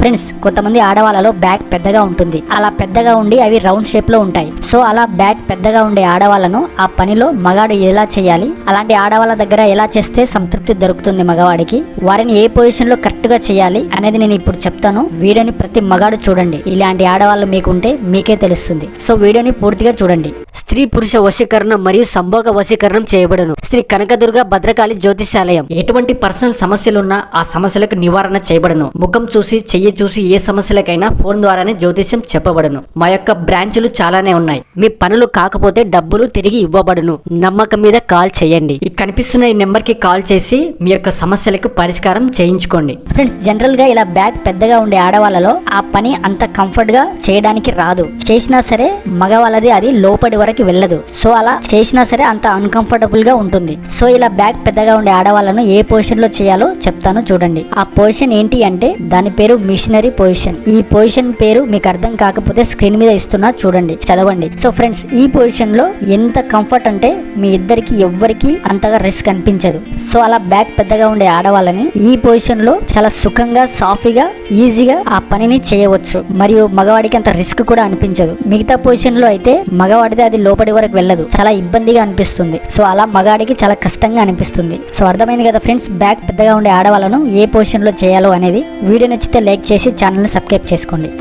Friends, కొంతమంది ఆడవాళ్ళలో back పెద్దగా ఉంటుంది. అలా పెద్దగా ఉండి అవి రౌండ్ షేప్ లో ఉంటాయి. సో అలా బ్యాక్ పెద్దగా ఉండే ఆడవాళ్ళను ఆ పనిలో మగాడు ఎలా చేయాలి, అలాంటి ఆడవాళ్ళ దగ్గర ఎలా చేస్తే సంతృప్తి దొరుకుతుంది మగవాడికి, వారిని ఏ పొజిషన్ లో కరెక్ట్ గా చేయాలి అనేది నేను ఇప్పుడు చెప్తాను. వీడియోని ప్రతి మగాడు చూడండి. ఇలాంటి ఆడవాళ్ళు మీకుంటే మీకే తెలుస్తుంది. సో వీడియోని పూర్తిగా చూడండి. స్త్రీ పురుష వశీకరణం మరియు సంభోగ వశీకరణం చేయబడును. శ్రీ కనకదుర్గ భద్రకాళి జ్యోతిషాలయం. ఎటువంటి పర్సనల్ సమస్యలున్నా ఆ సమస్యలకు నివారణ చేయబడును. ముఖం చూసి చెయ్యి చూసి ఏ సమస్యలకైనా ఫోన్ ద్వారానే జ్యోతిష్యం చెప్పబడును. మా యొక్క బ్రాంచులు చాలానే ఉన్నాయి. మీ పనులు కాకపోతే డబ్బులు తిరిగి ఇవ్వబడును. నమ్మకం మీద కాల్ చేయండి. ఈ కనిపిస్తున్న ఈ నెంబర్ కి కాల్ చేసి మీ యొక్క సమస్యలకు పరిష్కారం చేయించుకోండి. ఫ్రెండ్స్, జనరల్ గా ఇలా బ్యాక్ పెద్దగా ఉండే ఆడవాళ్ళలో ఆ పని అంత కంఫర్ట్ గా చేయడానికి రాదు. చేసినా సరే మగవాళ్ళది అది లోపటి వరకు వెళ్ళదు. సో అలా చేసినా సరే అంత అన్కంఫర్టబుల్ గా ఉంటుంది. సో ఇలా బ్యాక్ పెద్దగా ఉండే ఆడవాళ్ళను ఏ పొజిషన్ లో చేయాలో చెప్తాను చూడండి. ఆ పొజిషన్ ఏంటి అంటే దాని పేరు మిషనరీ పొజిషన్. ఈ పొజిషన్ పేరు మీకు అర్థం కాకపోతే స్క్రీన్ మీద ఇస్తున్నా చూడండి, చదవండి. సో ఫ్రెండ్స్, ఈ పొజిషన్ లో ఎంత కంఫర్ట్ అంటే మీ ఇద్దరికి ఎవ్వరికి అంతగా రిస్క్ అనిపించదు. సో అలా బ్యాక్ పెద్దగా ఉండే ఆడవాళ్ళని ఈ పొజిషన్ లో చాలా సుఖంగా సాఫీగా ఈజీగా ఆ పనిని చేయవచ్చు. మరియు మగవాడికి అంత రిస్క్ కూడా అనిపించదు. మిగతా పొజిషన్ లో అయితే మగవాడిది అది లోపలి వరకు వెళ్ళదు, చాలా ఇబ్బందిగా అనిపిస్తుంది. సో అలా మగాడికి చాలా కష్టంగా అనిపిస్తుంది. సో అర్థమైంది కదా ఫ్రెండ్స్, బ్యాక్ పెద్దగా ఉండే ఆడవాళ్ళను ఏ పొజిషన్ లో చేయాలో అనేది. వీడియో నచ్చితే లైక్ చేసి ఛానల్ ని సబ్స్క్రైబ్ చేసుకోండి.